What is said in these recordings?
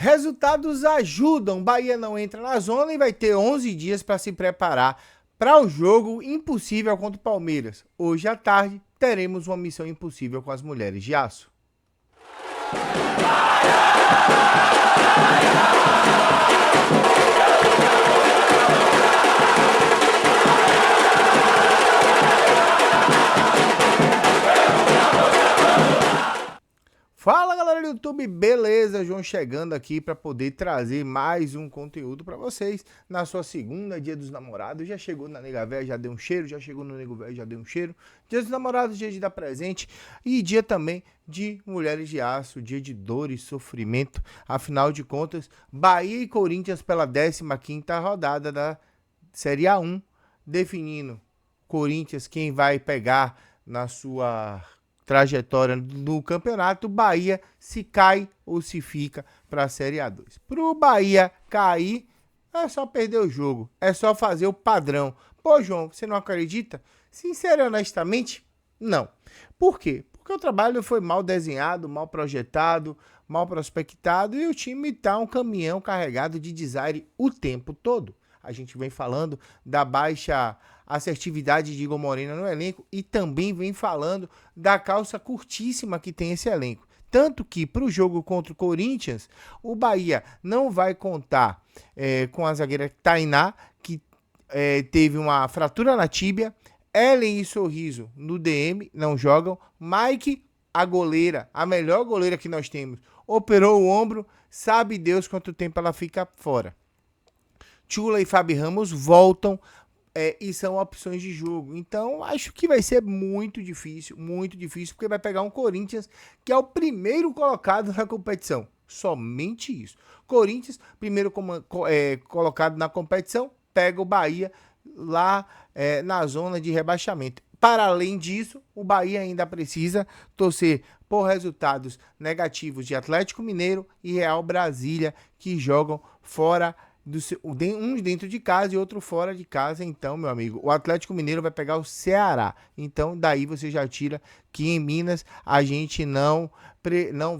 Resultados ajudam. Bahia não entra na zona e vai ter 11 dias para se preparar para o jogo impossível contra o Palmeiras. Hoje à tarde teremos uma missão impossível com as mulheres de aço. Fala galera do YouTube, beleza? João chegando aqui para poder trazer mais um conteúdo para vocês na sua segunda, dia dos namorados. Já chegou na nega véia, já deu um cheiro, já chegou no nego velho, já deu um cheiro. Dia dos namorados, dia de dar presente e dia também de mulheres de aço, dia de dor e sofrimento. Afinal de contas, Bahia e Corinthians pela 15ª rodada da Série A1, definindo Corinthians quem vai pegar na sua trajetória no campeonato, Bahia se cai ou se fica para a Série A2. Para o Bahia cair, é só perder o jogo, é só fazer o padrão. Pô, João, você não acredita? Sincero e honestamente, não. Por quê? Porque o trabalho foi mal desenhado, mal projetado, mal prospectado e o time tá um caminhão carregado de desaire o tempo todo. A gente vem falando da baixa assertividade de Igor Moreno no elenco e também vem falando da calça curtíssima que tem esse elenco. Tanto que para o jogo contra o Corinthians, o Bahia não vai contar com a zagueira Tainá, que teve uma fratura na tíbia, Ellen e Sorriso no DM, não jogam, Mike, a goleira, a melhor goleira que nós temos, operou o ombro, sabe Deus quanto tempo ela fica fora. Chula e Fabi Ramos voltam e são opções de jogo. Então, acho que vai ser muito difícil, porque vai pegar um Corinthians que é o primeiro colocado na competição. Somente isso. Corinthians, primeiro colocado na competição, pega o Bahia lá na zona de rebaixamento. Para além disso, o Bahia ainda precisa torcer por resultados negativos de Atlético Mineiro e Real Brasília, que jogam fora um dentro de casa e outro fora de casa. Então, meu amigo, o Atlético Mineiro vai pegar o Ceará. Então, daí você já tira que em Minas a gente não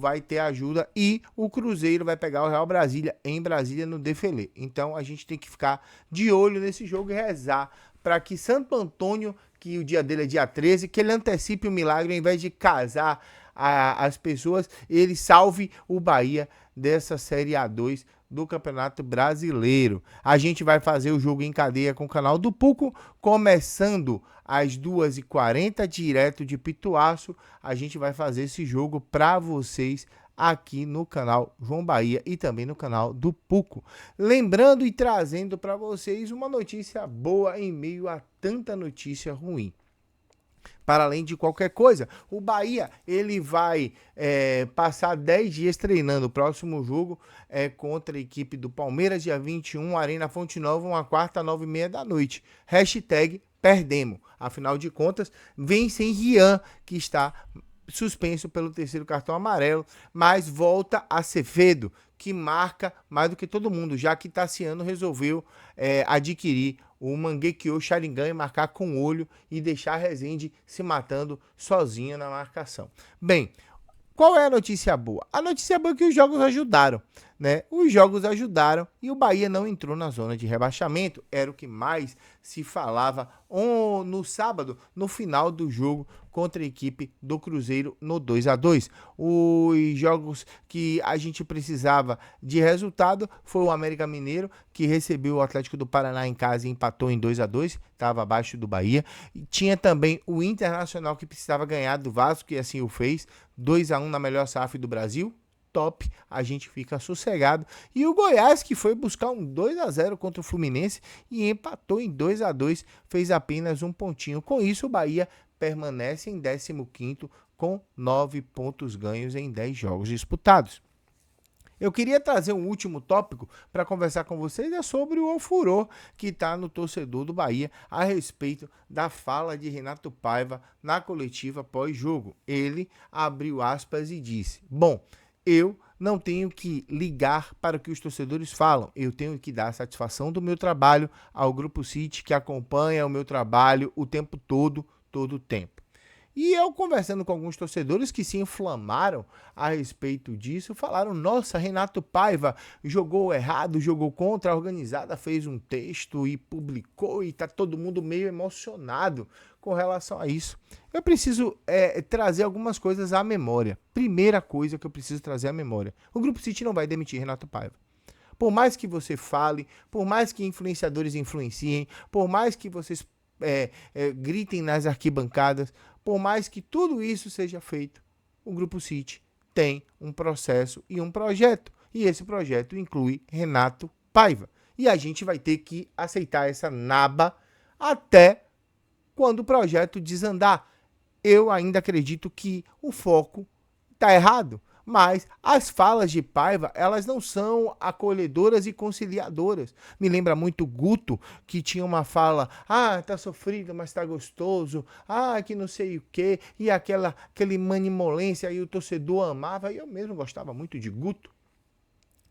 vai ter ajuda e o Cruzeiro vai pegar o Real Brasília em Brasília no Defelê. Então, a gente tem que ficar de olho nesse jogo e rezar para que Santo Antônio, que o dia dele é dia 13, que ele antecipe o milagre, ao invés de casar as pessoas, ele salve o Bahia dessa Série A2 do Campeonato Brasileiro. A gente vai fazer o jogo em cadeia com o canal do Puco, começando às 2h40, direto de Pituaço. A gente vai fazer esse jogo para vocês aqui no canal João Bahia e também no canal do Puco. Lembrando e trazendo para vocês uma notícia boa em meio a tanta notícia ruim. Para além de qualquer coisa, o Bahia ele vai passar 10 dias treinando. O próximo jogo é contra a equipe do Palmeiras, dia 21, Arena Fonte Nova, uma quarta, 9h30 da noite. Hashtag perdemos. Afinal de contas, vem sem Rian, que está suspenso pelo 3º cartão amarelo, mas volta Acevedo, que marca mais do que todo mundo, já que Tassiano resolveu adquirir o Manguequiô Sharingan e marcar com o olho e deixar Rezende se matando sozinho na marcação. Bem, qual é a notícia boa? A notícia boa é que os jogos ajudaram, né? Os jogos ajudaram e o Bahia não entrou na zona de rebaixamento. Era o que mais se falava no sábado, no final do jogo contra a equipe do Cruzeiro no 2-2. Os jogos que a gente precisava de resultado foi o América Mineiro, que recebeu o Atlético do Paraná em casa e empatou em 2-2, estava abaixo do Bahia. E tinha também o Internacional, que precisava ganhar do Vasco, e assim o fez, 2-1 na melhor SAF do Brasil. Top, a gente fica sossegado. E o Goiás, que foi buscar um 2-0 contra o Fluminense e empatou em 2-2, fez apenas um pontinho. Com isso, o Bahia permanece em 15º com 9 pontos ganhos em 10 jogos disputados. Eu queria trazer um último tópico para conversar com vocês, é sobre o furor que está no torcedor do Bahia a respeito da fala de Renato Paiva na coletiva pós-jogo. Ele abriu aspas e disse: bom, eu não tenho que ligar para o que os torcedores falam, eu tenho que dar satisfação do meu trabalho ao Grupo City, que acompanha o meu trabalho o tempo todo o tempo. E eu conversando com alguns torcedores que se inflamaram a respeito disso, falaram, nossa, Renato Paiva jogou errado, jogou contra, a organizada fez um texto e publicou e tá todo mundo meio emocionado com relação a isso. Eu preciso trazer algumas coisas à memória. Primeira coisa que eu preciso trazer à memória. O Grupo City não vai demitir Renato Paiva. Por mais que você fale, por mais que influenciadores influenciem, por mais que vocês gritem nas arquibancadas, por mais que tudo isso seja feito, o Grupo City tem um processo e um projeto. E esse projeto inclui Renato Paiva. E a gente vai ter que aceitar essa naba até quando o projeto desandar. Eu ainda acredito que o foco está errado. Mas as falas de Paiva, elas não são acolhedoras e conciliadoras. Me lembra muito Guto, que tinha uma fala, tá sofrido, mas tá gostoso, que não sei o quê, e aquele manimolência, aí o torcedor amava, e eu mesmo gostava muito de Guto.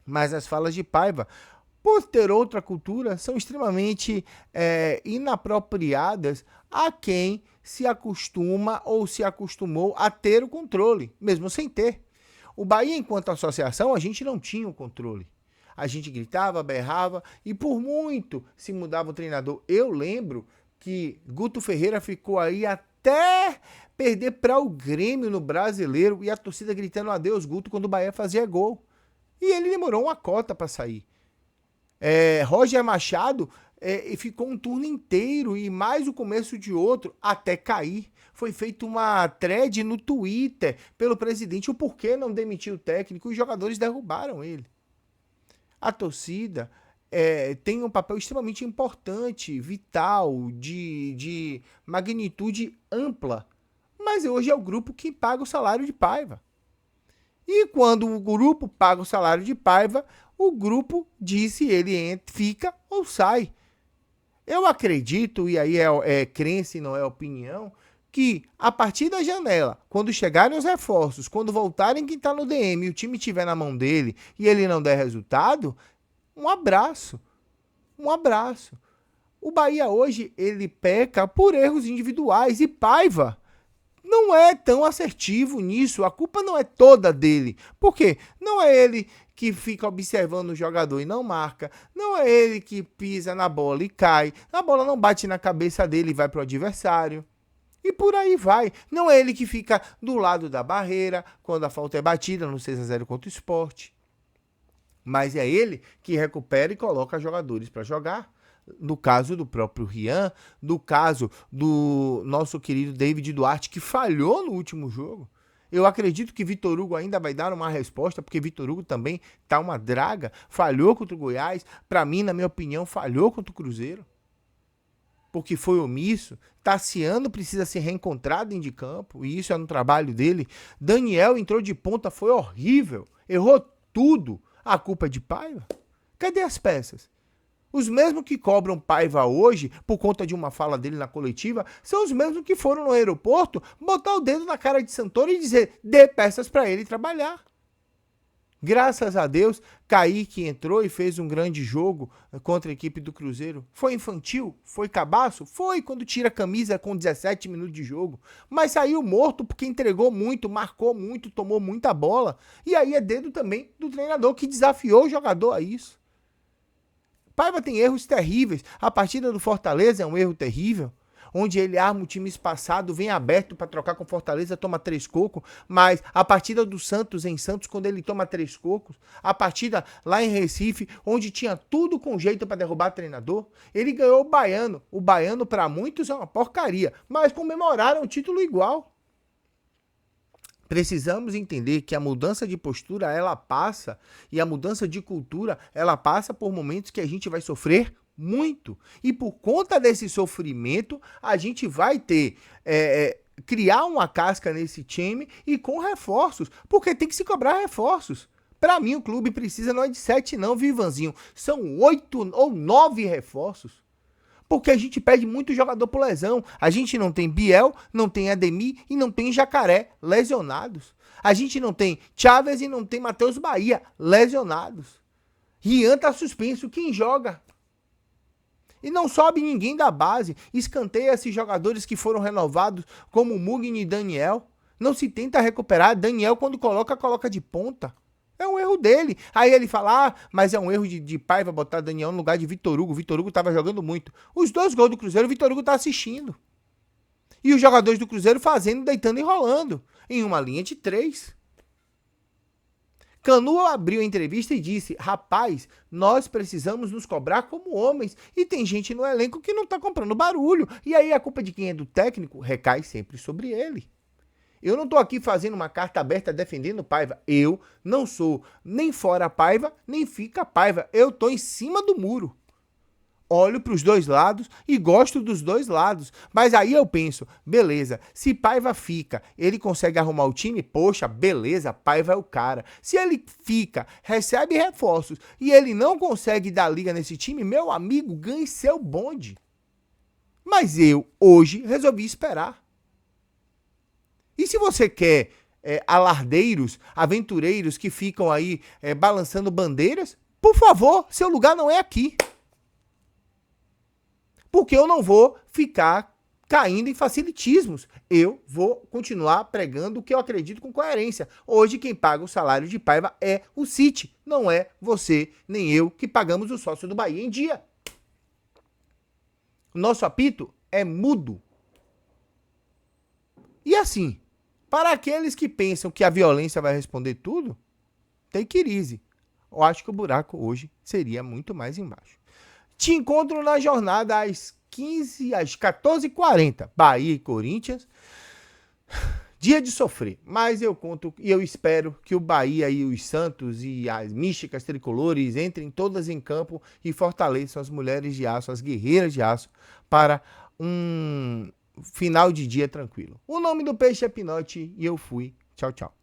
Mas as falas de Paiva, por ter outra cultura, são extremamente inapropriadas a quem se acostuma ou se acostumou a ter o controle, mesmo sem ter. O Bahia, enquanto associação, a gente não tinha o controle. A gente gritava, berrava e por muito se mudava o treinador. Eu lembro que Guto Ferreira ficou aí até perder para o Grêmio no Brasileiro e a torcida gritando adeus Guto quando o Bahia fazia gol. E ele demorou uma cota para sair. Roger Machado ficou um turno inteiro e mais o começo de outro até cair. Foi feita uma thread no Twitter pelo presidente o porquê não demitiu o técnico e os jogadores derrubaram ele. A torcida tem um papel extremamente importante, vital, de magnitude ampla, mas hoje é o grupo que paga o salário de Paiva. E quando o grupo paga o salário de Paiva, o grupo diz se ele fica ou sai. Eu acredito, e aí é crença e não é opinião, que a partir da janela, quando chegarem os reforços, quando voltarem quem está no DM e o time estiver na mão dele e ele não der resultado, um abraço. Um abraço. O Bahia hoje, ele peca por erros individuais e Paiva não é tão assertivo nisso. A culpa não é toda dele. Por quê? Não é ele que fica observando o jogador e não marca. Não é ele que pisa na bola e cai. A bola não bate na cabeça dele e vai para o adversário. E por aí vai. Não é ele que fica do lado da barreira quando a falta é batida no 6-0 contra o Sport. Mas é ele que recupera e coloca jogadores para jogar. No caso do próprio Rian, no caso do nosso querido David Duarte, que falhou no último jogo. Eu acredito que Vitor Hugo ainda vai dar uma resposta, porque Vitor Hugo também tá uma draga. Falhou contra o Goiás. Para mim, na minha opinião, falhou contra o Cruzeiro. Porque foi omisso. Tassiano precisa ser reencontrado dentro de campo, e isso é no trabalho dele. Daniel entrou de ponta, foi horrível. Errou tudo. A culpa é de Paiva? Cadê as peças? Os mesmos que cobram Paiva hoje, por conta de uma fala dele na coletiva, são os mesmos que foram no aeroporto botar o dedo na cara de Santoro e dizer, dê peças para ele trabalhar. Graças a Deus, Kaique entrou e fez um grande jogo contra a equipe do Cruzeiro. Foi infantil? Foi cabaço? Foi quando tira a camisa com 17 minutos de jogo. Mas saiu morto porque entregou muito, marcou muito, tomou muita bola. E aí é dedo também do treinador que desafiou o jogador a isso. Paiva tem erros terríveis. A partida do Fortaleza é um erro terrível, onde ele arma o time espaçado, vem aberto para trocar com Fortaleza, toma 3 cocos, mas a partida do Santos em Santos, quando ele toma 3 cocos, a partida lá em Recife, onde tinha tudo com jeito para derrubar treinador, ele ganhou o Baiano para muitos é uma porcaria, mas comemoraram o título igual. Precisamos entender que a mudança de postura, ela passa, e a mudança de cultura, ela passa por momentos que a gente vai sofrer muito. E por conta desse sofrimento, a gente vai ter, criar uma casca nesse time e com reforços, porque tem que se cobrar reforços. Para mim, o clube precisa não é de 7 não, viu, Ivanzinho? São 8 ou 9 reforços. Porque a gente perde muito jogador por lesão. A gente não tem Biel, não tem Ademir e não tem Jacaré lesionados. A gente não tem Chaves e não tem Matheus Bahia lesionados. Rian tá suspenso. Quem joga? E não sobe ninguém da base. Escanteia esses jogadores que foram renovados, como Mugni e Daniel. Não se tenta recuperar. Daniel, quando coloca de ponta. É um erro dele. Aí ele fala, mas é um erro de Paiva botar Daniel no lugar de Vitor Hugo. Vitor Hugo tava jogando muito. Os 2 gols do Cruzeiro, o Vitor Hugo tá assistindo. E os jogadores do Cruzeiro fazendo, deitando e rolando. Em uma linha de 3. Canu abriu a entrevista e disse, rapaz, nós precisamos nos cobrar como homens. E tem gente no elenco que não tá comprando barulho. E aí a culpa de quem é do técnico recai sempre sobre ele. Eu não tô aqui fazendo uma carta aberta defendendo Paiva. Eu não sou nem fora Paiva, nem fica Paiva. Eu tô em cima do muro. Olho para os 2 lados e gosto dos 2 lados. Mas aí eu penso, beleza, se Paiva fica, ele consegue arrumar o time? Poxa, beleza, Paiva é o cara. Se ele fica, recebe reforços e ele não consegue dar liga nesse time, meu amigo, ganhe seu bonde. Mas eu, hoje, resolvi esperar. E se você quer alardeiros, aventureiros que ficam aí balançando bandeiras, por favor, seu lugar não é aqui. Porque eu não vou ficar caindo em facilitismos. Eu vou continuar pregando o que eu acredito com coerência. Hoje quem paga o salário de Paiva é o City. Não é você nem eu que pagamos o sócio do Bahia em dia. Nosso apito é mudo. E assim, para aqueles que pensam que a violência vai responder tudo, take it easy. Eu acho que o buraco hoje seria muito mais embaixo. Te encontro na jornada às 14h40, Bahia e Corinthians. Dia de sofrer, mas eu conto e eu espero que o Bahia e os Santos e as místicas tricolores entrem todas em campo e fortaleçam as mulheres de aço, as guerreiras de aço, para um final de dia tranquilo. O nome do peixe é Pinote e eu fui. Tchau, tchau.